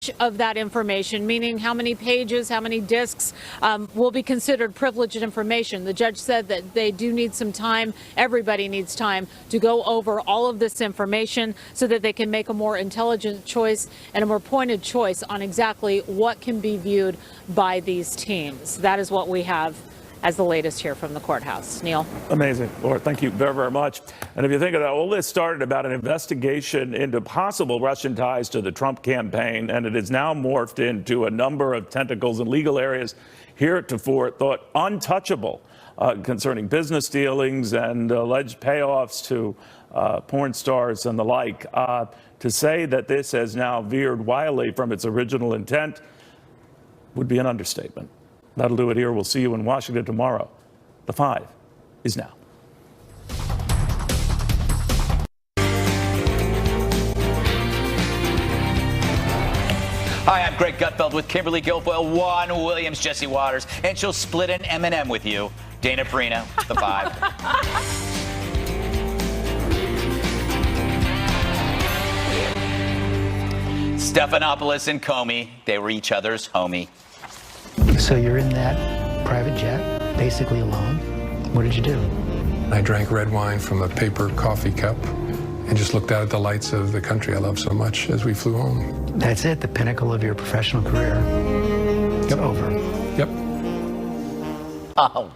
much of that information, meaning how many pages, how many discs, will be considered privileged information. The judge said that they do need some time, everybody needs time, to go over all of this information so that they can make a more intelligent choice and a more pointed choice on exactly what can be viewed by these teams. That is what we have as the latest here from the courthouse. Neil. Amazing, Laura. Thank you very, very much. And if you think of that, all this started about an investigation into possible Russian ties to the Trump campaign, and it has now morphed into a number of tentacles in legal areas heretofore thought untouchable concerning business dealings and alleged payoffs to porn stars and the like. To say that this has now veered wildly from its original intent would be an understatement. That'll do it here. We'll see you in Washington tomorrow. The 5 is now. Hi, I'm Greg Gutfeld with Kimberly Guilfoyle, Juan Williams, Jesse Waters, and she'll split an M&M with you. Dana Perino, The 5. Stephanopoulos and Comey, they were each other's homie. So you're in that private jet, basically alone. What did you do? I drank red wine from a paper coffee cup and just looked out at the lights of the country I love so much as we flew home. That's it, the pinnacle of your professional career. It's over. Yep. Oh,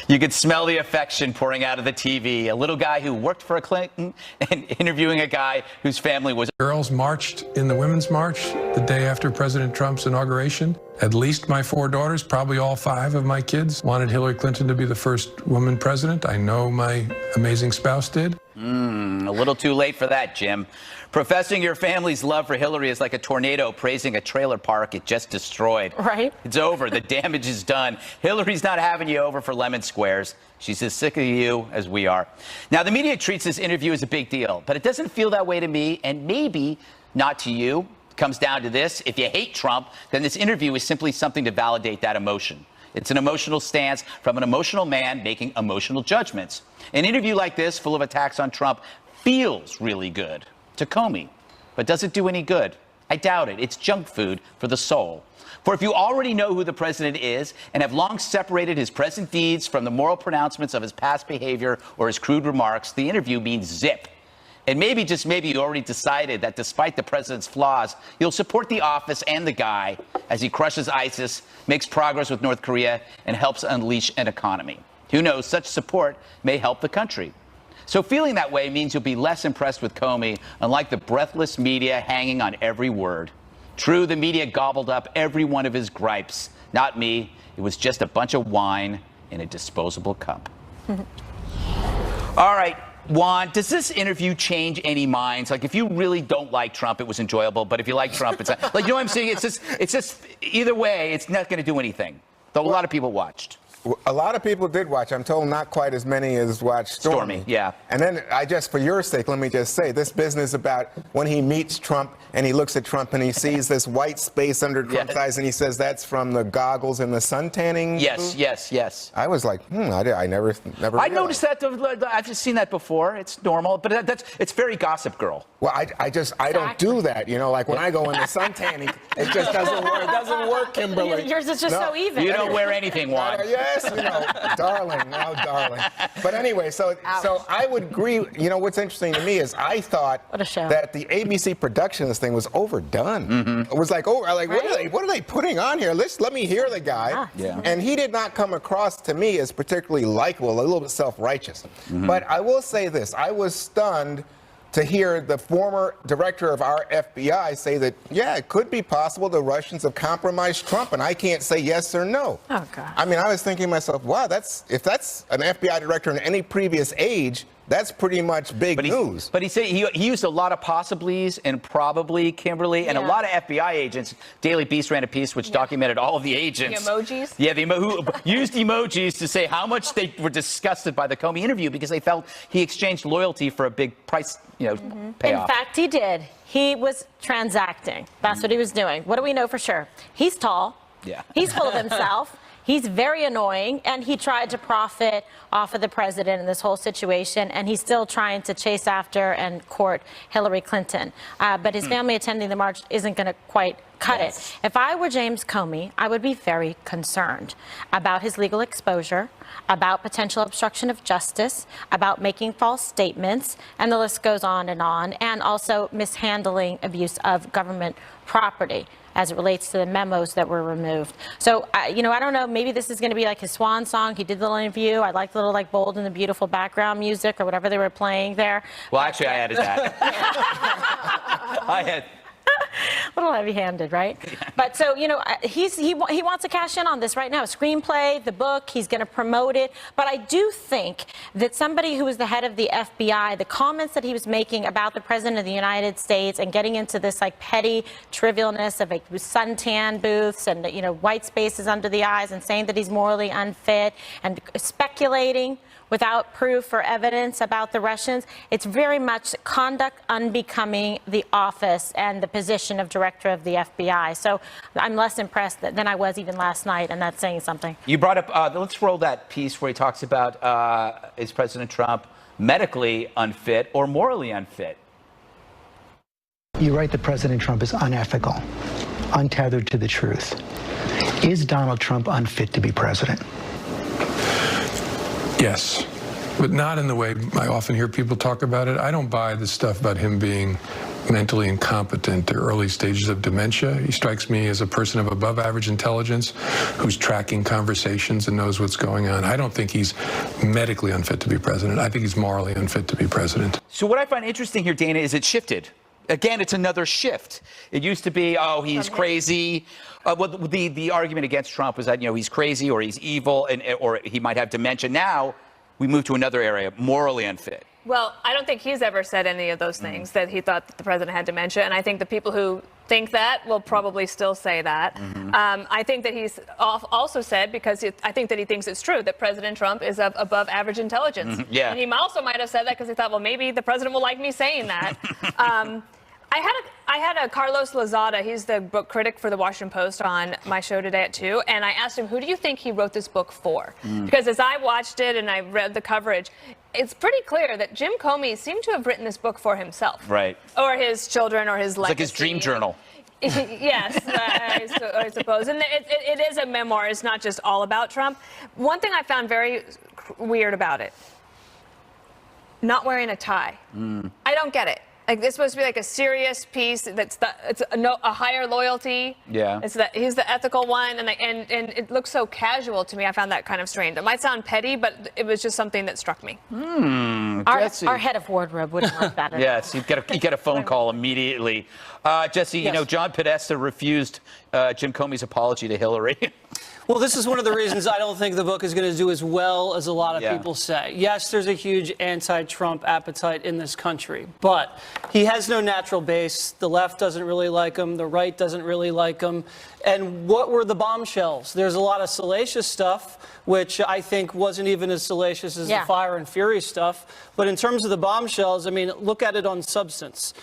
you could smell the affection pouring out of the TV. A little guy who worked for a Clinton and interviewing a guy whose family was... Girls marched in the Women's March the day after President Trump's inauguration. At least my 4 daughters, probably all 5 of my kids, wanted Hillary Clinton to be the first woman president. I know my amazing spouse did. A little too late for that, Jim. Professing your family's love for Hillary is like a tornado praising a trailer park it just destroyed. Right. It's over. The damage is done. Hillary's not having you over for lemon squares. She's as sick of you as we are. Now, the media treats this interview as a big deal, but it doesn't feel that way to me, and maybe not to you. It comes down to this. If you hate Trump, then this interview is simply something to validate that emotion. It's an emotional stance from an emotional man making emotional judgments. An interview like this, full of attacks on Trump, feels really good to Comey. But does it do any good? I doubt it. It's junk food for the soul. For if you already know who the president is and have long separated his present deeds from the moral pronouncements of his past behavior or his crude remarks, the interview means zip. And maybe, just maybe, you already decided that despite the president's flaws, you'll support the office and the guy as he crushes ISIS, makes progress with North Korea, and helps unleash an economy. Who knows, such support may help the country. So feeling that way means you'll be less impressed with Comey, unlike the breathless media hanging on every word. True, the media gobbled up every one of his gripes. Not me. It was just a bunch of wine in a disposable cup. All right. Juan, does this interview change any minds? Like, if you really don't like Trump, it was enjoyable. But if you like Trump, it's like, you know what I'm saying? It's just either way, it's not going to do anything. Though a lot of people watched. A lot of people did watch. I'm told not quite as many as watched Stormy. Yeah. And then for your sake, let me just say, this business about when he meets Trump and he looks at Trump and he sees this white space under Trump's eyes and he says that's from the goggles and the sun tanning. Yes. I was like, I never I noticed that. I've just seen that before. It's normal, but it's very Gossip Girl. Well, I don't do that. You know, like when I go in the sun tanning, it just doesn't work. It doesn't work, Kimberly. Yours is just so even. You don't wear anything, Juan. Yes, darling. But anyway, so I would agree. You know, what's interesting to me is I thought that the ABC production of this thing was overdone. It was like, what are they putting on here? Let me hear the guy. And he did not come across to me as particularly likable, a little bit self-righteous. But I will say this, I was stunned to hear the former director of our FBI say that, yeah, it could be possible the Russians have compromised Trump, and I can't say yes or no. Oh, God. I mean, I was thinking to myself, wow, if that's an FBI director in any previous age, that's pretty much big news. But he used a lot of possiblies and probably, Kimberly, and a lot of FBI agents. Daily Beast ran a piece which documented all of the agents. The emojis? Yeah, who used emojis to say how much they were disgusted by the Comey interview because they felt he exchanged loyalty for a big price, payoff. In fact, he did. He was transacting. That's what he was doing. What do we know for sure? He's tall. Yeah. He's full of himself. He's very annoying, and he tried to profit off of the president in this whole situation, and he's still trying to chase after and court Hillary Clinton. But his family attending the march isn't going to quite cut it. If I were James Comey, I would be very concerned about his legal exposure, about potential obstruction of justice, about making false statements, and the list goes on, and also mishandling abuse of government property as it relates to the memos that were removed. So, I don't know, maybe this is going to be like his swan song. He did the little interview. I like the little, like, bold and the beautiful background music or whatever they were playing there. Well, actually, I added that. I had... A little heavy-handed, right? But so, he wants to cash in on this right now. Screenplay, the book, he's going to promote it. But I do think that somebody who was the head of the FBI, the comments that he was making about the President of the United States and getting into this, like, petty trivialness of, like, suntan booths and, white spaces under the eyes and saying that he's morally unfit and speculating without proof or evidence about the Russians, it's very much conduct unbecoming the office and the position of director of the FBI. So I'm less impressed than I was even last night, and that's saying something. You brought up, let's roll that piece where he talks about is President Trump medically unfit or morally unfit? You write that President Trump is unethical, untethered to the truth. Is Donald Trump unfit to be president? Yes, but not in the way I often hear people talk about it. I don't buy the stuff about him being mentally incompetent or early stages of dementia. He strikes me as a person of above average intelligence who's tracking conversations and knows what's going on. I don't think he's medically unfit to be president. I think he's morally unfit to be president. So what I find interesting here, Dana, is it shifted. Again, it's another shift. It used to be, oh, he's crazy. The argument against Trump was that, he's crazy or he's evil or he might have dementia. Now we move to another area, morally unfit. Well, I don't think he's ever said any of those things, that he thought that the president had dementia. And I think the people who think that will probably still say that. I think that he's also said, because I think that he thinks it's true, that President Trump is of above average intelligence. Yeah. And he also might have said that because he thought, well, maybe the president will like me saying that. I had a Carlos Lozada, he's the book critic for the Washington Post, on my show today at 2, and I asked him, who do you think he wrote this book for? Because as I watched it and I read the coverage, it's pretty clear that Jim Comey seemed to have written this book for himself. Right. Or his children or his legacy. It's like his dream journal. Yes, I suppose. And it is a memoir. It's not just all about Trump. One thing I found very weird about it, not wearing a tie. I don't get it. Like, this is supposed to be like a serious piece. It's a higher loyalty. Yeah. He's the ethical one, and it looks so casual to me. I found that kind of strange. It might sound petty, but it was just something that struck me. Our head of wardrobe wouldn't like that. Yes, you get a phone call immediately. Jesse, Yes. John Podesta refused Jim Comey's apology to Hillary. Well, this is one of the reasons I don't think the book is going to do as well as a lot of people say. Yes, there's a huge anti-Trump appetite in this country, but he has no natural base. The left doesn't really like him. The right doesn't really like him. And what were the bombshells? There's a lot of salacious stuff, which I think wasn't even as salacious as the Fire and Fury stuff. But in terms of the bombshells, I mean, look at it on substance.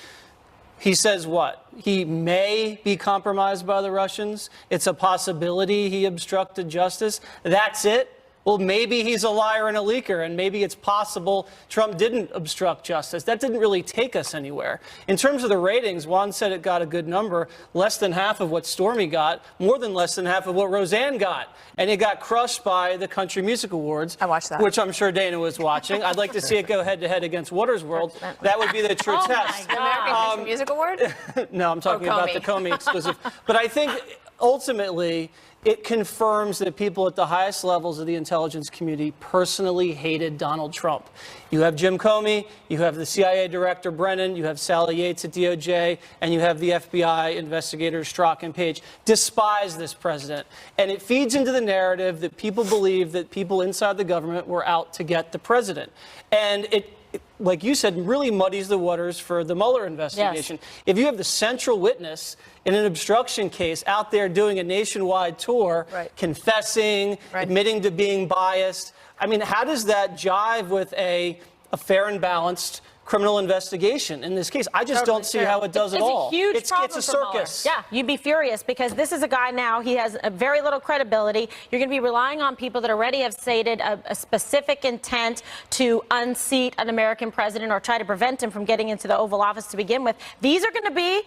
He says what? He may be compromised by the Russians. It's a possibility he obstructed justice. That's it. Well, maybe he's a liar and a leaker, and maybe it's possible Trump didn't obstruct justice. That didn't really take us anywhere. In terms of the ratings, Juan said it got a good number, less than half of what Stormy got, more than less than half of what Roseanne got. And it got crushed by the Country Music Awards. I watched that. Which I'm sure Dana was watching. I'd like to see it go head-to-head against Water's World. That would be the true test. The American Country Music Award? No, I'm talking about the Comey exclusive. But I think ultimately it confirms that people at the highest levels of the intelligence community personally hated Donald Trump. You have Jim Comey, you have the CIA Director Brennan, you have Sally Yates at DOJ, and you have the FBI investigators Strzok and Page. Despise this president. And it feeds into the narrative that people believe that people inside the government were out to get the president. And it, like you said, really muddies the waters for the Mueller investigation. Yes. If you have the central witness in an obstruction case out there doing a nationwide tour, confessing, admitting to being biased, I mean, how does that jive with a fair and balanced criminal investigation in this case. I just don't see how it does at all. It's a huge problem it's a for Mueller. circus. Yeah, you'd be furious because this is a guy now, he has a very little credibility. You're going to be relying on people that already have stated a specific intent to unseat an American president or try to prevent him from getting into the Oval Office to begin with. These are going to be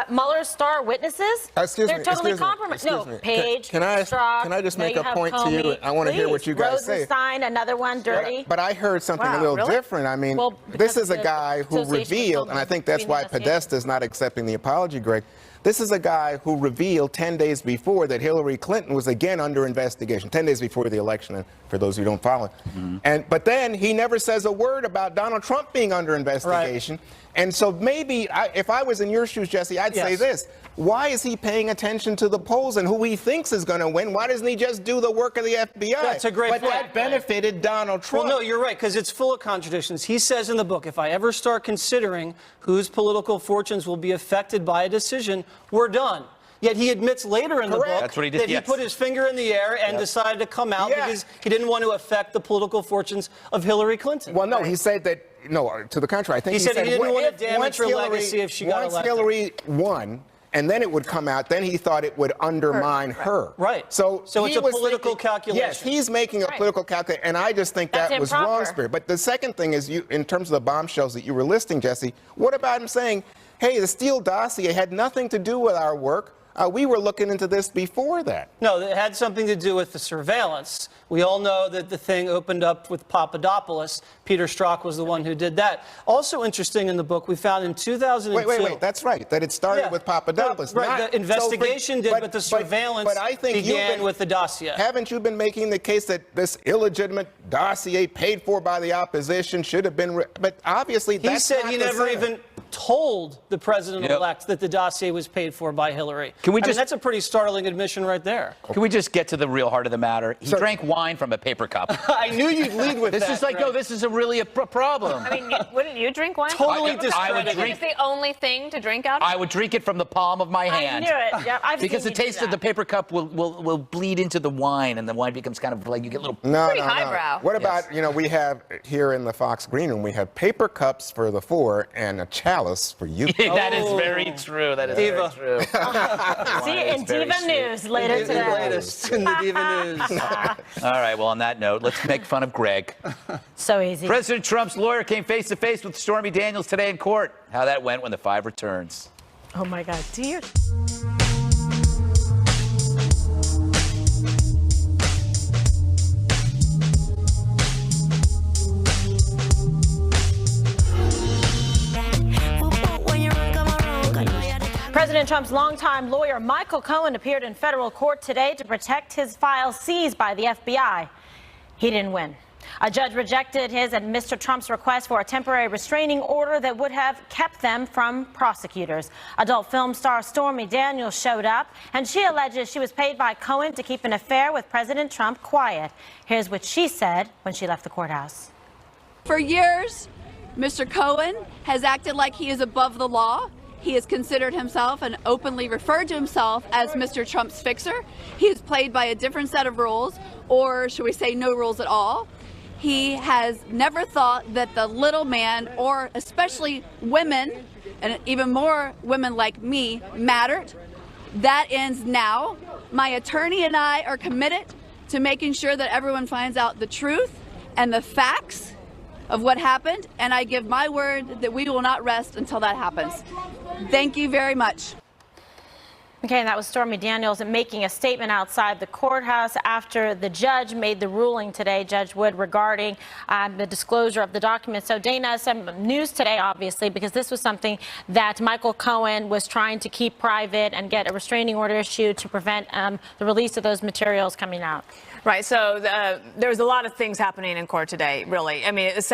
Mueller's star witnesses. They're totally compromised. No, Page, can I just make a point to you? I want to hear what you guys say. Rosenstein, another one, dirty. But I heard something a little different. I mean, this is a guy who revealed, and I think that's why Podesta is not accepting the apology, Greg. This is a guy who revealed 10 days before that Hillary Clinton was again under investigation, 10 days before the election, and for those who don't follow. But then he never says a word about Donald Trump being under investigation. Right. And so maybe if I was in your shoes, Jesse, I'd say this. Why is he paying attention to the polls and who he thinks is going to win? Why doesn't he just do the work of the FBI? That's a great point. But that benefited Donald Trump. Well, no, you're right, because it's full of contradictions. He says in the book, if I ever start considering whose political fortunes will be affected by a decision, we're done. Yet he admits later in the book that he put his finger in the air and decided to come out because he didn't want to affect the political fortunes of Hillary Clinton. Well, no, he said that, no, to the contrary. I think he said he didn't want to damage her legacy if she got elected. Once Hillary won, and then it would come out, then he thought it would undermine her. Right. So it's a political calculation. Yes, he's making a political calculation, and I just think that was wrong spirit. But the second thing is, in terms of the bombshells that you were listing, Jesse, what about him saying, hey, the Steele dossier had nothing to do with our work. We were looking into this before that. No, it had something to do with the surveillance. We all know that the thing opened up with Papadopoulos. Peter Strzok was the one who did that. Also interesting in the book, we found in 2002... Wait, that's right, that it started with Papadopoulos. No, right, the investigation but the surveillance began with the dossier. Haven't you been making the case that this illegitimate dossier paid for by the opposition should have been... But obviously that's not the same. He said he never even told the president-elect that the dossier was paid for by Hillary. Can we that's a pretty startling admission right there. Can we just get to the real heart of the matter? He drank wine from a paper cup. I knew you'd lead with this that. This is like, no, this is really a problem. I mean, wouldn't you drink wine? Totally discredited. It's the only thing to drink out of? I would drink it from the palm of my hand. I knew it. Yeah, because the taste of the paper cup will bleed into the wine, and the wine becomes kind of like you get little... Pretty highbrow. What about, we have here in the Fox Green Room, we have paper cups for the four and a chalice for you. That is very true. That is very true. See, in Diva News later today. The latest in the Diva News. All right, well, on that note, let's make fun of Greg. So easy. President Trump's lawyer came face-to-face with Stormy Daniels today in court. How that went when the 5 returns. Oh, my God. Dear. President Trump's longtime lawyer Michael Cohen appeared in federal court today to protect his files seized by the FBI. He didn't win. A judge rejected his and Mr. Trump's request for a temporary restraining order that would have kept them from prosecutors. Adult film star Stormy Daniels showed up, and she alleges she was paid by Cohen to keep an affair with President Trump quiet. Here's what she said when she left the courthouse. For years, Mr. Cohen has acted like he is above the law. He has considered himself and openly referred to himself as Mr. Trump's fixer. He is played by a different set of rules, or should we say no rules at all. He has never thought that the little man, or especially women, and even more women like me, mattered. That ends now. My attorney and I are committed to making sure that everyone finds out the truth and the facts of what happened, and I give my word that we will not rest until that happens. Thank you very much. Okay, and that was Stormy Daniels making a statement outside the courthouse after the judge made the ruling today, Judge Wood, regarding the disclosure of the documents. So, Dana, some news today, obviously, because this was something that Michael Cohen was trying to keep private and get a restraining order issued to prevent the release of those materials coming out. Right. So there was a lot of things happening in court today, really. I mean, it's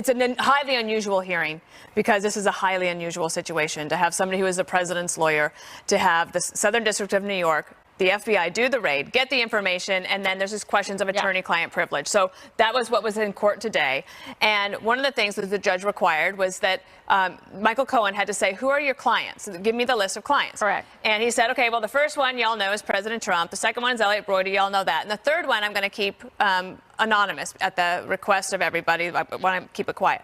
a highly unusual hearing because this is a highly unusual situation to have somebody who is the president's lawyer, to have the Southern District of New York, the FBI do the raid, get the information, and then there's these questions of attorney-client privilege. So that was what was in court today. And one of the things that the judge required was that Michael Cohen had to say, who are your clients? Give me the list of clients. Correct. And he said, okay, well, the first one y'all know is President Trump. The second one is Elliot Broidy. Y'all know that. And the third one I'm going to keep anonymous at the request of everybody. I want to keep it quiet.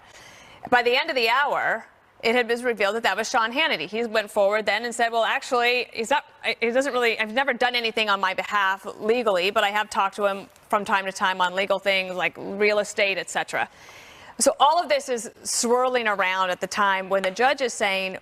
By the end of the hour, it had been revealed that that was Sean Hannity. He went forward then and said, well, actually, I've never done anything on my behalf legally, but I have talked to him from time to time on legal things like real estate, etc. So all of this is swirling around at the time when the judge is saying,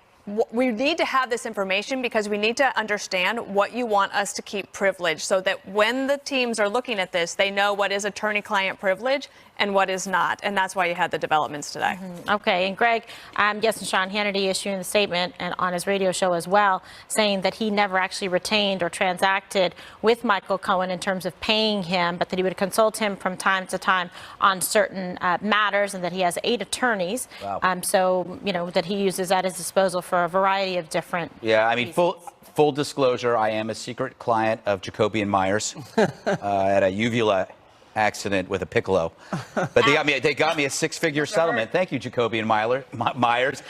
we need to have this information because we need to understand what you want us to keep privileged so that when the teams are looking at this, they know what is attorney-client privilege and what is not. And that's why you had the developments today. Okay. And Greg, yes, and Sean Hannity issuing the statement and on his radio show as well, saying that he never actually retained or transacted with Michael Cohen in terms of paying him, but that he would consult him from time to time on certain matters, and that he has 8 attorneys. Wow. So, you know, that he uses at his disposal for a variety of different Yeah, I mean, full disclosure, I am a secret client of Jacoby and Myers at a uvula accident with a piccolo. But they got me a 6-figure settlement. Thank you, Jacoby and Myers.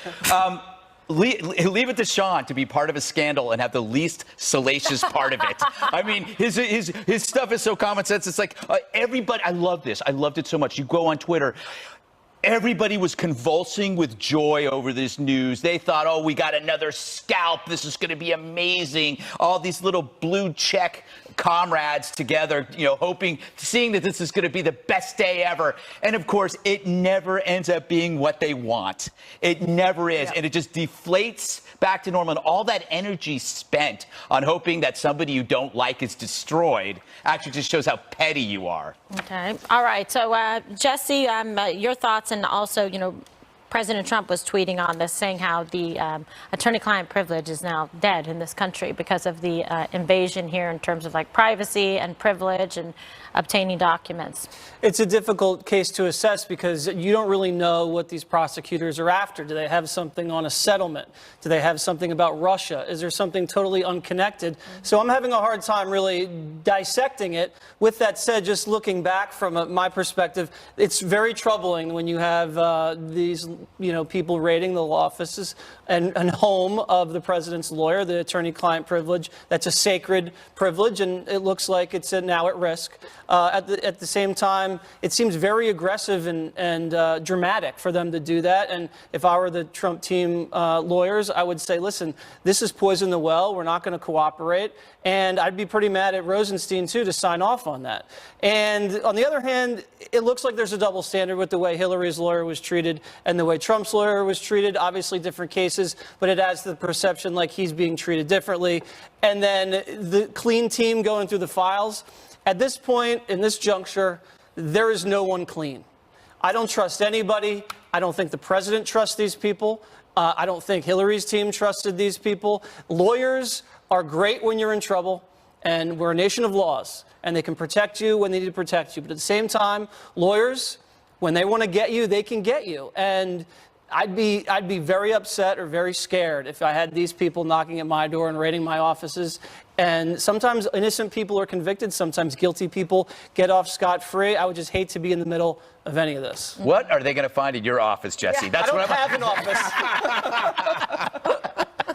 Leave it to Sean to be part of a scandal and have the least salacious part of it. I mean, his stuff is so common sense. It's like everybody. I love this. I loved it so much. You go on Twitter. Everybody was convulsing with joy over this news. They thought, oh, we got another scalp. This is going to be amazing. All these little blue check comrades together, you know, seeing that this is going to be the best day ever. And of course, it never ends up being what they want. It never is. Yeah. And it just deflates back to normal. And all that energy spent on hoping that somebody you don't like is destroyed actually just shows how petty you are. Okay. All right. So, Jesse, your thoughts, and also, you know, President Trump was tweeting on this, saying how the attorney-client privilege is now dead in this country because of the invasion here in terms of like privacy and privilege and obtaining documents. It's a difficult case to assess because you don't really know what these prosecutors are after. Do they have something on a settlement? Do they have something about Russia? Is there something totally unconnected? So I'm having a hard time really dissecting it. With that said, just looking back from my perspective, it's very troubling when you have these people raiding the law offices and home of the president's lawyer, the attorney-client privilege. That's a sacred privilege, and it looks like it's now at risk. At the same time, it seems very aggressive and dramatic for them to do that. And if I were the Trump team lawyers, I would say, listen, this is poison the well. We're not going to cooperate. And I'd be pretty mad at Rosenstein, too, to sign off on that. And on the other hand, it looks like there's a double standard with the way Hillary's lawyer was treated and the way Trump's lawyer was treated. Obviously, different cases, but it adds to the perception like he's being treated differently. And then the clean team going through the files. At this point, in this juncture, there is no one clean. I don't trust anybody. I don't think the president trusts these people. I don't think Hillary's team trusted these people. Lawyers are great when you're in trouble, and we're a nation of laws, and they can protect you when they need to protect you. But at the same time, lawyers, when they want to get you, they can get you. And I'd be very upset or very scared if I had these people knocking at my door and raiding my offices. And sometimes innocent people are convicted. Sometimes guilty people get off scot-free. I would just hate to be in the middle of any of this. What are they going to find in your office, Jesse? Yeah, I don't have an office.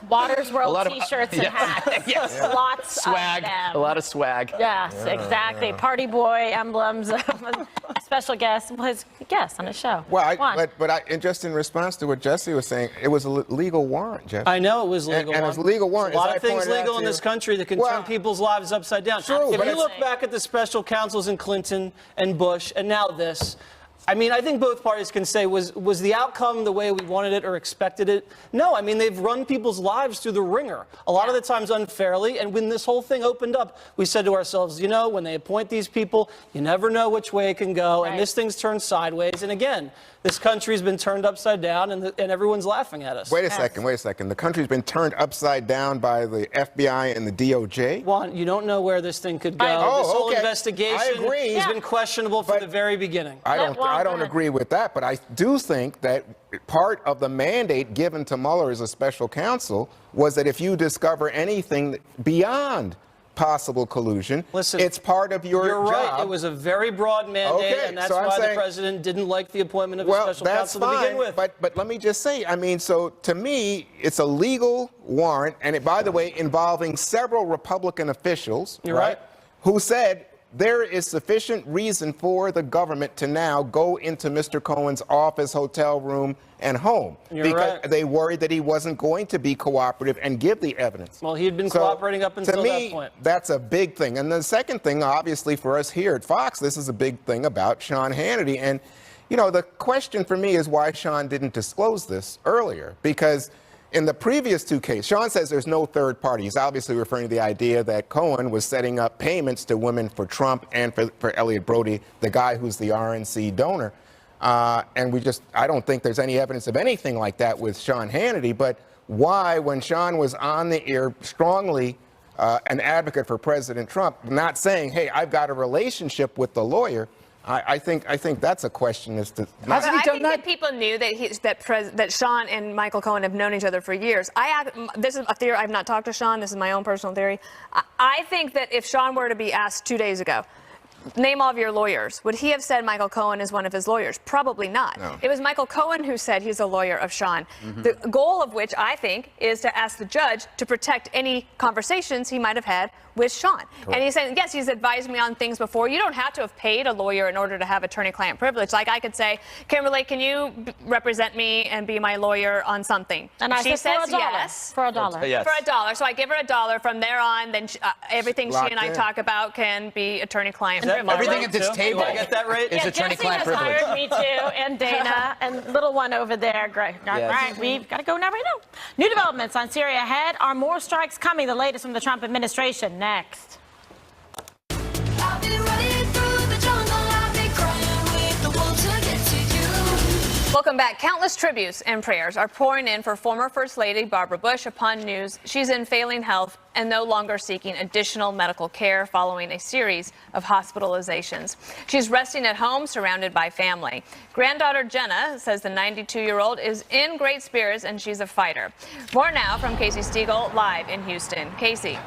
Waters World T-shirts and hats. Yes. Lots swag. of them. A lot of swag. Yes, exactly. Party boy emblems. Special guest was a guest on the show. Well, and just in response to what Jesse was saying, it was a legal warrant, Jeff. I know it was legal. And it's a legal warrant. There's a lot of things legal in this country that can turn people's lives upside down. True, if you look back at the special counsels in Clinton and Bush, and now this. I mean, I think both parties can say, was the outcome the way we wanted it or expected it? No, I mean, they've run people's lives through the ringer, a lot of the times unfairly. And when this whole thing opened up, we said to ourselves, you know, when they appoint these people, you never know which way it can go. Right. And this thing's turned sideways. And again, this country's been turned upside down, and everyone's laughing at us. Wait a second. The country's been turned upside down by the FBI and the DOJ? Juan, you don't know where this thing could go. This whole investigation has been questionable from the very beginning. I don't agree with that, but I do think that part of the mandate given to Mueller as a special counsel was that if you discover anything beyond possible collusion, it's part of your job. You're right. It was a very broad mandate, and that's why the president didn't like the appointment of a special counsel to begin with. But let me just say, I mean, so to me, it's a legal warrant, and by the way, involving several Republican officials, You're right. who said, there is sufficient reason for the government to now go into Mr. Cohen's office, hotel room, and home. You're right. They worried that he wasn't going to be cooperative and give the evidence. Well, he had been cooperating up until that point. That's a big thing. And the second thing, obviously, for us here at Fox, this is a big thing about Sean Hannity. And, you know, the question for me is why Sean didn't disclose this earlier. Because in the previous two cases, Sean says there's no third party. He's obviously referring to the idea that Cohen was setting up payments to women for Trump and for Elliot Brody, the guy who's the RNC donor. And I don't think there's any evidence of anything like that with Sean Hannity. But why, when Sean was on the air strongly an advocate for President Trump, not saying, hey, I've got a relationship with the lawyer, I think that's a question as to. I think that people knew that Sean and Michael Cohen have known each other for years. This is a theory. I've not talked to Sean. This is my own personal theory. I think that if Sean were to be asked 2 days ago, name all of your lawyers, would he have said Michael Cohen is one of his lawyers? Probably not. No. It was Michael Cohen who said he's a lawyer of Sean. Mm-hmm. The goal of which, I think, is to ask the judge to protect any conversations he might have had with Sean. Correct. And he's saying, yes, he's advised me on things before. You don't have to have paid a lawyer in order to have attorney-client privilege. Like I could say, Kimberly, can you represent me and be my lawyer on something? And she says yes. For $1. Yes. For $1. So I give her $1. From there on, then everything she and I talk about can be attorney-client privilege. Everything at this table, I get that right? is attorney-client privilege. Hired me too, and Dana, and little one over there. Great. All right, we've got to go now right now. New developments on Syria ahead. Are more strikes coming? The latest from the Trump administration next. Welcome back. Countless tributes and prayers are pouring in for former First Lady Barbara Bush upon news she's in failing health and no longer seeking additional medical care following a series of hospitalizations. She's resting at home surrounded by family. Granddaughter Jenna says the 92-year-old is in great spirits and she's a fighter. More now from Casey Stiegel live in Houston. Casey.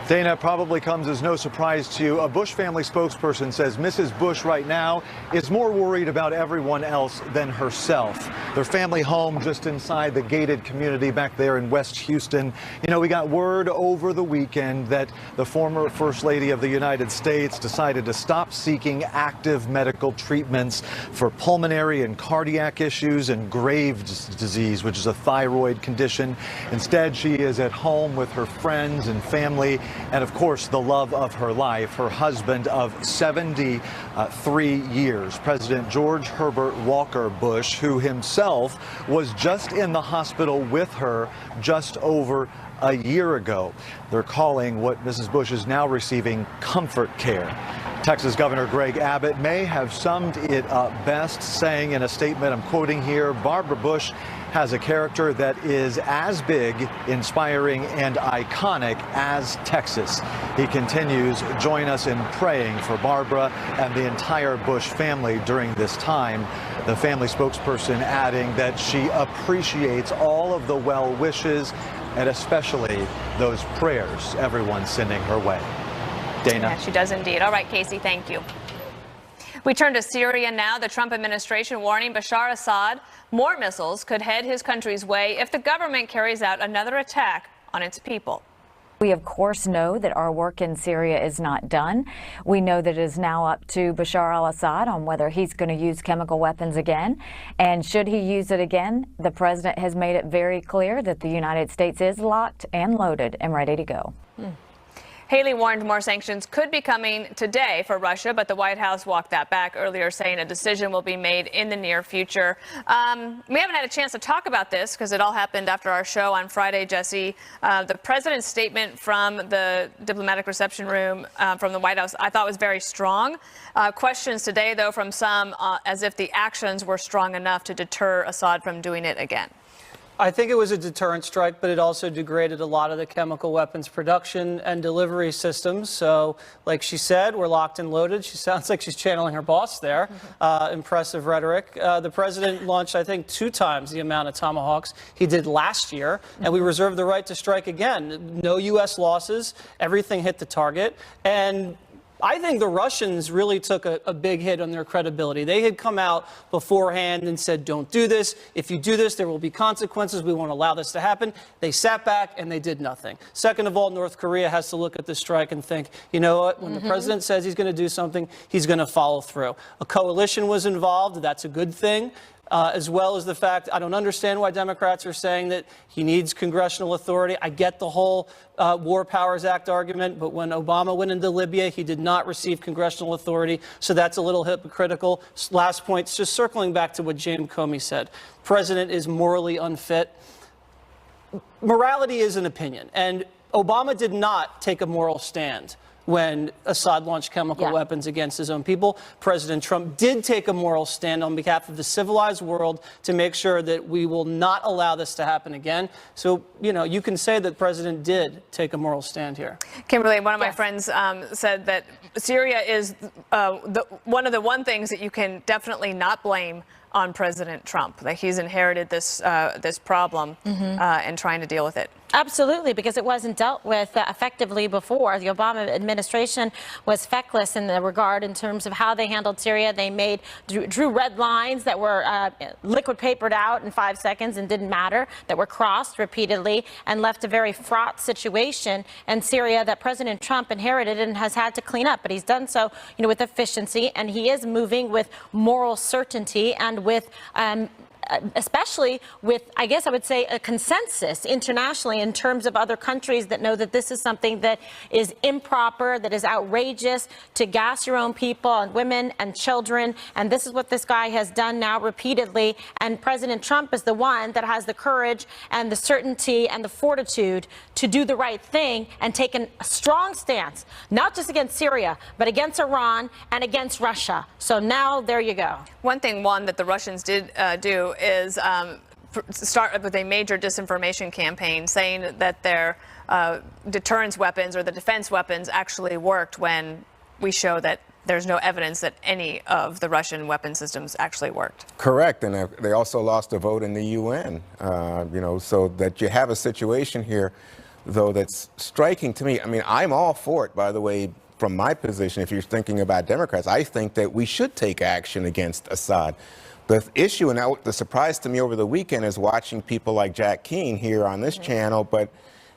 Dana, probably comes as no surprise to you. A Bush family spokesperson says Mrs. Bush right now is more worried about everyone else than herself. Their family home just inside the gated community back there in West Houston. You know, we got word over the weekend that the former First Lady of the United States decided to stop seeking active medical treatments for pulmonary and cardiac issues and Graves' disease, which is a thyroid condition. Instead, she is at home with her friends and family. And of course, the love of her life, her husband of 73 years, President George Herbert Walker Bush, who himself was just in the hospital with her just over a year ago. They're calling what Mrs. Bush is now receiving comfort care. Texas Governor Greg Abbott may have summed it up best, saying in a statement, I'm quoting here, Barbara Bush has a character that is as big, inspiring, and iconic as Texas. He continues, join us in praying for Barbara and the entire Bush family during this time. The family spokesperson adding that she appreciates all of the well wishes and especially those prayers everyone's sending her way. Dana. Yeah, she does indeed. All right, Casey, thank you. We turn to Syria now. The Trump administration warning Bashar Assad more missiles could head his country's way if the government carries out another attack on its people. We, of course, know that our work in Syria is not done. We know that it is now up to Bashar al-Assad on whether he's going to use chemical weapons again. And should he use it again, the president has made it very clear that the United States is locked and loaded and ready to go. Haley warned more sanctions could be coming today for Russia, but the White House walked that back earlier, saying a decision will be made in the near future. We haven't had a chance to talk about this because it all happened after our show on Friday, Jesse. The president's statement from the diplomatic reception room from the White House I thought was very strong. Questions today, though, from some as if the actions were strong enough to deter Assad from doing it again. I think it was a deterrent strike, but it also degraded a lot of the chemical weapons production and delivery systems. So, like she said, we're locked and loaded. She sounds like she's channeling her boss there. Impressive rhetoric. The president launched, I think, 2 times the amount of Tomahawks he did last year, and we reserve the right to strike again. No U.S. losses. Everything hit the target. And I think the Russians really took a big hit on their credibility. They had come out beforehand and said, don't do this. If you do this, there will be consequences. We won't allow this to happen. They sat back and they did nothing. Second of all, North Korea has to look at the strike and think, you know what, when the president says he's going to do something, he's going to follow through. A coalition was involved. That's a good thing. As well as the fact, I don't understand why Democrats are saying that he needs congressional authority. I get the whole War Powers Act argument, but when Obama went into Libya, he did not receive congressional authority, so that's a little hypocritical. Last point, just circling back to what James Comey said. President is morally unfit. Morality is an opinion, and Obama did not take a moral stand when Assad launched chemical weapons against his own people. President Trump did take a moral stand on behalf of the civilized world to make sure that we will not allow this to happen again. So, you know, you can say that the president did take a moral stand here. Kimberly, one of my friends said that Syria is one of the things that you can definitely not blame on President Trump, that he's inherited this problem and trying to deal with it. Absolutely, because it wasn't dealt with effectively before. The Obama administration was feckless in the regard in terms of how they handled Syria. They drew red lines that were liquid papered out in 5 seconds and didn't matter, that were crossed repeatedly and left a very fraught situation in Syria that President Trump inherited and has had to clean up. But he's done so, you know, with efficiency, and he is moving with moral certainty and with especially with, I guess I would say, a consensus internationally in terms of other countries that know that this is something that is improper, that is outrageous, to gas your own people and women and children. And this is what this guy has done now repeatedly. And President Trump is the one that has the courage and the certainty and the fortitude to do the right thing and take a strong stance, not just against Syria, but against Iran and against Russia. So now there you go. One thing, that the Russians did do is start with a major disinformation campaign saying that their deterrence weapons or the defense weapons actually worked, when we show that there's no evidence that any of the Russian weapon systems actually worked. Correct, and they also lost a vote in the UN, you know, so that you have a situation here, though, that's striking to me. I mean, I'm all for it, by the way. From my position, if you're thinking about Democrats, I think that we should take action against Assad. The issue, and the surprise to me over the weekend, is watching people like Jack Keane here on this channel, but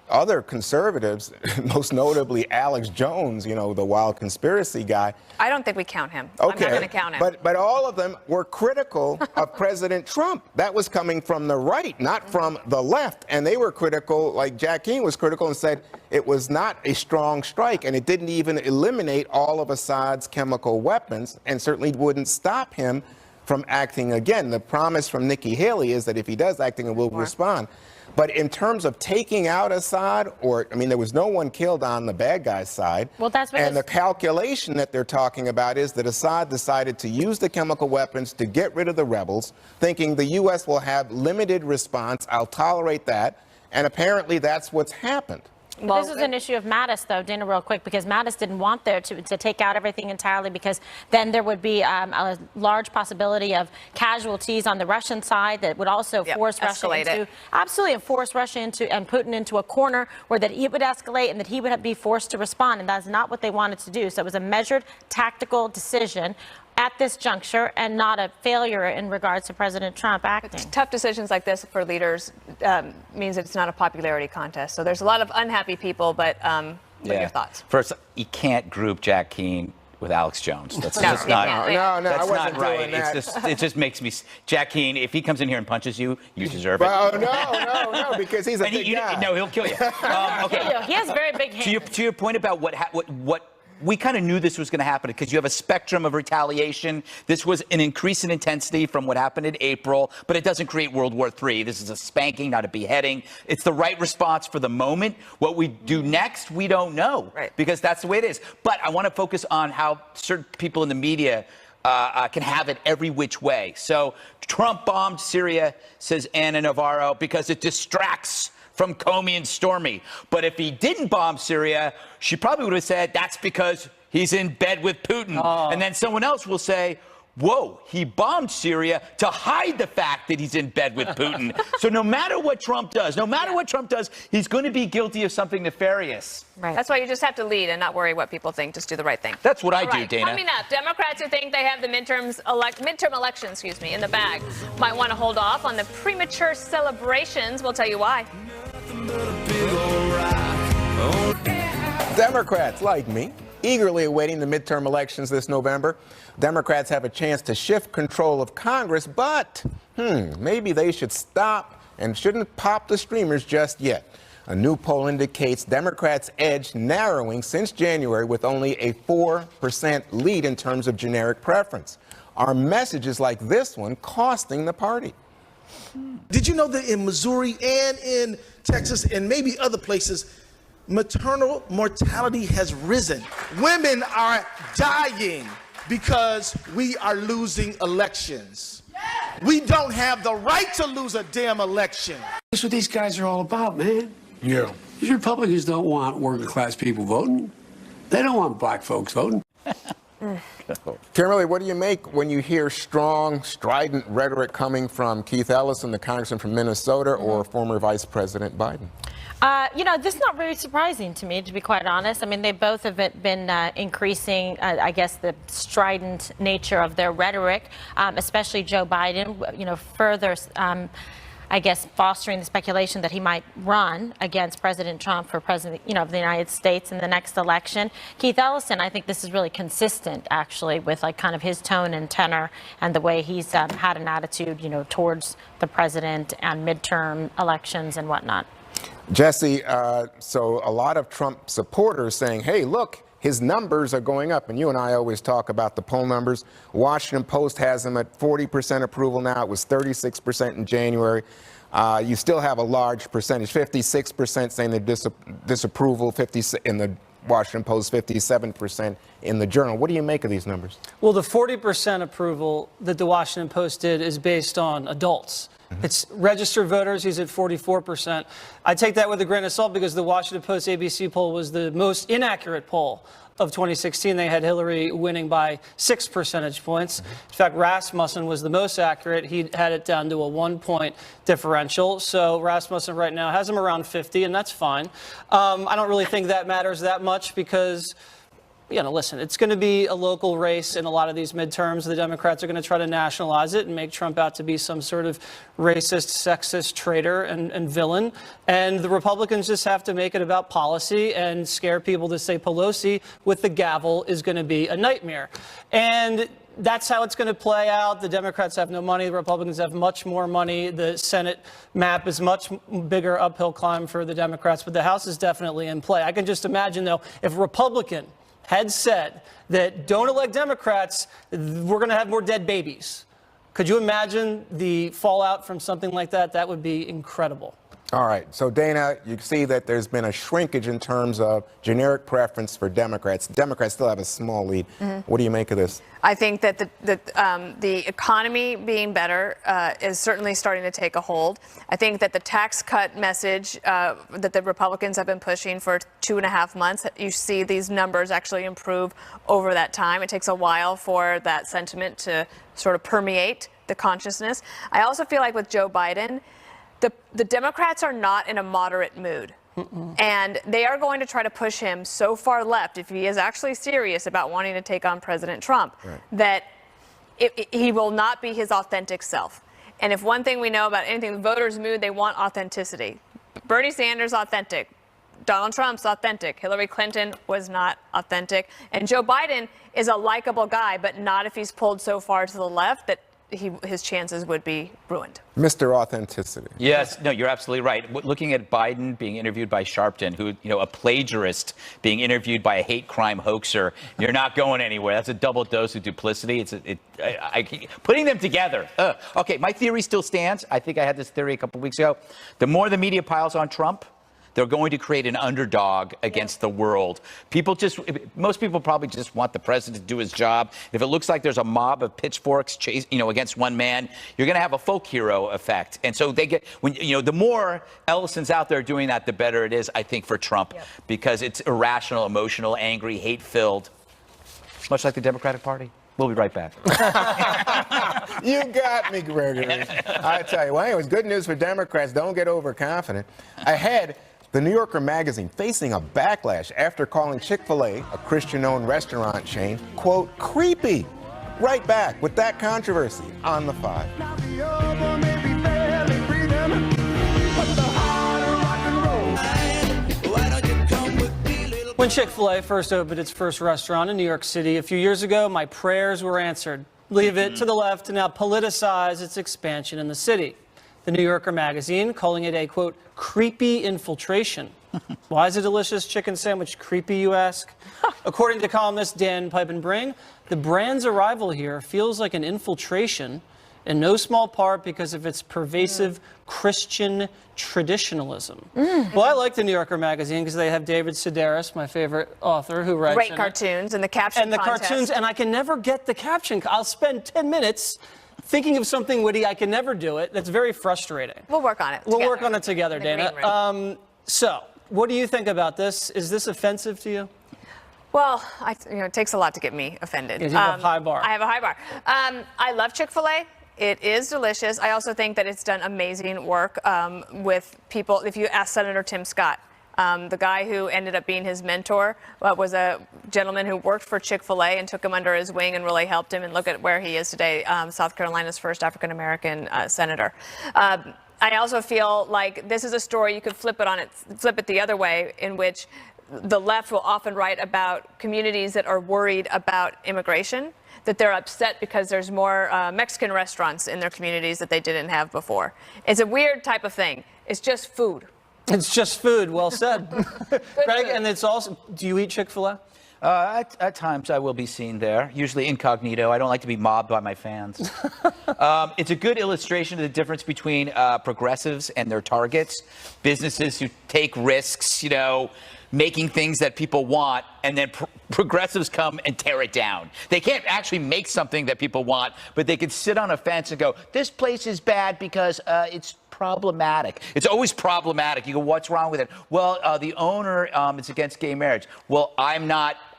other conservatives, most notably Alex Jones, you know, the wild conspiracy guy. I don't think we count him. Okay, I'm not going to count him. But all of them were critical of President Trump. That was coming from the right, not from the left. And they were critical, like Jack Keane was critical, and said it was not a strong strike, and it didn't even eliminate all of Assad's chemical weapons, and certainly wouldn't stop him from acting again. The promise from Nikki Haley is that if he does acting, we'll respond. But in terms of taking out Assad, there was no one killed on the bad guy's side. Well, that's because... And the calculation that they're talking about is that Assad decided to use the chemical weapons to get rid of the rebels, thinking the U.S. will have limited response. I'll tolerate that. And apparently that's what's happened. Well, this is an issue of Mattis, though, Dana, real quick, because Mattis didn't want there to take out everything entirely, because then there would be a large possibility of casualties on the Russian side that would also force Russia into and Putin into a corner where that he would escalate and that he would be forced to respond, and that's not what they wanted to do. So it was a measured tactical decision at this juncture, and not a failure in regards to President Trump acting. Tough decisions like this for leaders means that it's not a popularity contest. So there's a lot of unhappy people, but what are your thoughts? First, you can't group Jack Keane with Alex Jones. That's just No, that's I wasn't not right. doing that. It just makes me. Jack Keane, if he comes in here and punches you, you deserve it. Well, no, because he's a big guy. No, he'll kill you. Okay. He has very big hands. To your point about what we kind of knew this was going to happen, because you have a spectrum of retaliation. This was an increase in intensity from what happened in April, but it doesn't create World War III. This is a spanking, not a beheading. It's the right response for the moment. What we do next, we don't know, because that's the way it is. But I want to focus on how certain people in the media can have it every which way. So Trump bombed Syria, says Ana Navarro, because it distracts from Comey and Stormy. But if he didn't bomb Syria, she probably would have said that's because he's in bed with Putin. And then someone else will say, Whoa, he bombed Syria to hide the fact that he's in bed with Putin. So no matter what Trump does, he's going to be guilty of something nefarious. Right. That's why you just have to lead and not worry what people think. Just do the right thing. That's what I All do, right, Dana. Coming up, Democrats who think they have the midterm elections, in the bag might want to hold off on the premature celebrations. We'll tell you why. Democrats, like me, eagerly awaiting the midterm elections this November. Democrats have a chance to shift control of Congress, but maybe they should stop and shouldn't pop the streamers just yet. A new poll indicates Democrats' edge narrowing since January with only a 4% lead in terms of generic preference. Are messages like this one costing the party? Did you know that in Missouri and in Texas and maybe other places, maternal mortality has risen? Women are dying because we are losing elections. We don't have the right to lose a damn election. That's what these guys are all about, man. Yeah. These Republicans don't want working class people voting. They don't want black folks voting. Kimberly, what do you make when you hear strong, strident rhetoric coming from Keith Ellison, the congressman from Minnesota, or former Vice President Biden? This is not very surprising to me, to be quite honest. I mean, they both have been increasing, I guess, the strident nature of their rhetoric, especially Joe Biden, further, I guess, fostering the speculation that he might run against President Trump for president, of the United States in the next election. Keith Ellison, I think this is really consistent, actually, with kind of his tone and tenor and the way he's had an attitude, towards the president and midterm elections and whatnot. Jesse, so a lot of Trump supporters saying, hey, look, his numbers are going up. And you and I always talk about the poll numbers. Washington Post has him at 40% approval now. It was 36% in January. You still have a large percentage, 56% saying they're disapproval, 50 in the Washington Post, 57% in the Journal. What do you make of these numbers? Well, the 40% approval that the Washington Post did is based on adults. It's registered voters. He's at 44%. I take that with a grain of salt because the Washington Post ABC poll was the most inaccurate poll of 2016. They had Hillary winning by 6 percentage points. In fact, Rasmussen was the most accurate. He had it down to a 1-point differential. So Rasmussen right now has him around 50, and that's fine. I don't really think that matters that much because, listen, it's going to be a local race in a lot of these midterms. The Democrats are going to try to nationalize it and make Trump out to be some sort of racist, sexist traitor and villain. And the Republicans just have to make it about policy and scare people to say Pelosi with the gavel is going to be a nightmare. And that's how it's going to play out. The Democrats have no money. The Republicans have much more money. The Senate map is much bigger uphill climb for the Democrats, but the House is definitely in play. I can just imagine, though, if a Republican had said that don't elect Democrats, we're going to have more dead babies. Could you imagine the fallout from something like that? That would be incredible. All right. So, Dana, you see that there's been a shrinkage in terms of generic preference for Democrats. Democrats still have a small lead. What do you make of this? I think that the economy being better is certainly starting to take a hold. I think that the tax cut message that the Republicans have been pushing for 2.5 months, you see these numbers actually improve over that time. It takes a while for that sentiment to sort of permeate the consciousness. I also feel like with Joe Biden, the Democrats are not in a moderate mood. And they are going to try to push him so far left, if he is actually serious about wanting to take on President Trump, that he will not be his authentic self. And if one thing we know about anything, voters' mood, they want authenticity. Bernie Sanders, authentic. Donald Trump's authentic. Hillary Clinton was not authentic. And Joe Biden is a likable guy, but not if he's pulled so far to the left that his chances would be ruined. Mr. Authenticity. Yes, no, you're absolutely right. Looking at Biden being interviewed by Sharpton, who, a plagiarist being interviewed by a hate crime hoaxer, you're not going anywhere. That's a double dose of duplicity. Putting them together. Okay, my theory still stands. I think I had this theory a couple weeks ago. The more the media piles on Trump, they're going to create an underdog against the world. Most people probably just want the president to do his job. If it looks like there's a mob of pitchforks against one man, you're going to have a folk hero effect. And so they get, the more Ellison's out there doing that, the better it is, I think, for Trump, because it's irrational, emotional, angry, hate-filled, much like the Democratic Party. We'll be right back. You got me, Gregory. I tell you. Well, anyways, good news for Democrats. Don't get overconfident. Ahead, the New Yorker magazine facing a backlash after calling Chick-fil-A, a Christian-owned restaurant chain, quote, creepy. Right back with that controversy on The Five. When Chick-fil-A first opened its first restaurant in New York City a few years ago, my prayers were answered. Leave it to the left to now politicize its expansion in the city. The New Yorker magazine calling it a, quote, creepy infiltration. Why is a delicious chicken sandwich creepy, you ask? According to columnist Dan Piepenbring, the brand's arrival here feels like an infiltration, in no small part because of its pervasive Christian traditionalism. Well, I like the New Yorker magazine because they have David Sedaris, my favorite author, who writes Great cartoons and the caption contest. Cartoons, and I can never get the caption. I'll spend 10 minutes thinking of something witty. I can never do it. That's very frustrating. We'll work on it. We'll work on it together, Dana. So, what do you think about this? Is this offensive to you? Well, it takes a lot to get me offended. You have a high bar. I have a high bar. I love Chick-fil-A. It is delicious. I also think that it's done amazing work with people. If you ask Senator Tim Scott, the guy who ended up being his mentor was a gentleman who worked for Chick-fil-A and took him under his wing and really helped him. And look at where he is today, South Carolina's first African-American senator. I also feel like this is a story you could flip it the other way, in which the left will often write about communities that are worried about immigration, that they're upset because there's more Mexican restaurants in their communities that they didn't have before. It's a weird type of thing. It's just food. It's just food. Well said. Greg, and it's also, do you eat Chick-fil-A? At times I will be seen there, usually incognito. I don't like to be mobbed by my fans. It's a good illustration of the difference between progressives and their targets. Businesses who take risks, making things that people want, and then progressives come and tear it down. They can't actually make something that people want, but they can sit on a fence and go, this place is bad because it's problematic. It's always problematic. You go, what's wrong with it? Well, the owner is against gay marriage. Well,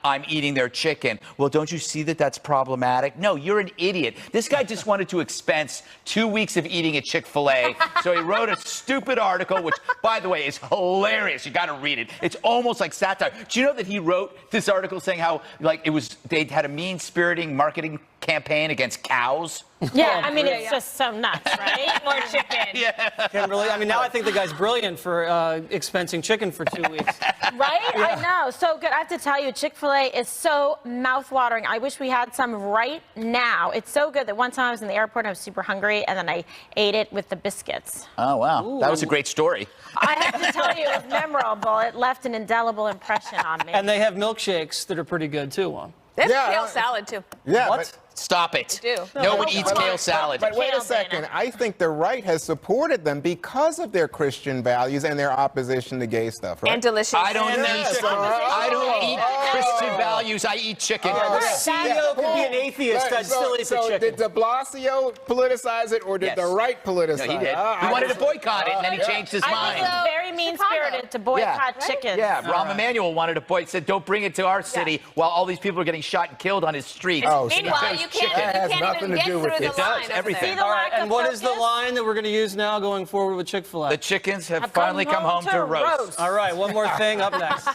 I'm eating their chicken. Well, don't you see that that's problematic? No, you're an idiot. This guy just wanted to expense 2 weeks of eating at Chick-fil-A, so he wrote a stupid article, which, by the way, is hilarious. You got to read it. It's almost like satire. Do you know that he wrote this article saying how, they had a mean-spiriting marketing campaign against cows? Yeah, I mean, it's just so nuts, right? More chicken. Yeah. Kimberly, now I think the guy's brilliant for expensing chicken for 2 weeks. Right? Yeah. I know. So good. I have to tell you, Chick-fil-A is so mouth-watering. I wish we had some right now. It's so good that one time I was in the airport and I was super hungry, and then I ate it with the biscuits. Oh, wow. Ooh. That was a great story. I have to tell you, it was memorable. It left an indelible impression on me. And they have milkshakes that are pretty good, too. They have kale salad, too. Yeah. What? Stop it. They do. No one eats kale salad. But wait a second. I think the right has supported them because of their Christian values and their opposition to gay stuff, right? And delicious. I don't eat Christian values. I eat chicken. CEO could be an atheist. I'd still eat the chicken. Did de Blasio politicize it, or did the right politicize it? No, he did. He wanted to boycott it, and then he changed his mind. I think it's very mean-spirited to boycott chickens. Yeah, Rahm Emanuel wanted to boycott, said, don't bring it to our city while all these people are getting shot and killed on his streets. Meanwhile, you can't even get through the line. It does, everything. All right, and what is the line that we're going to use now going forward with Chick-fil-A? The chickens have finally come home to roast. All right, one more thing up next.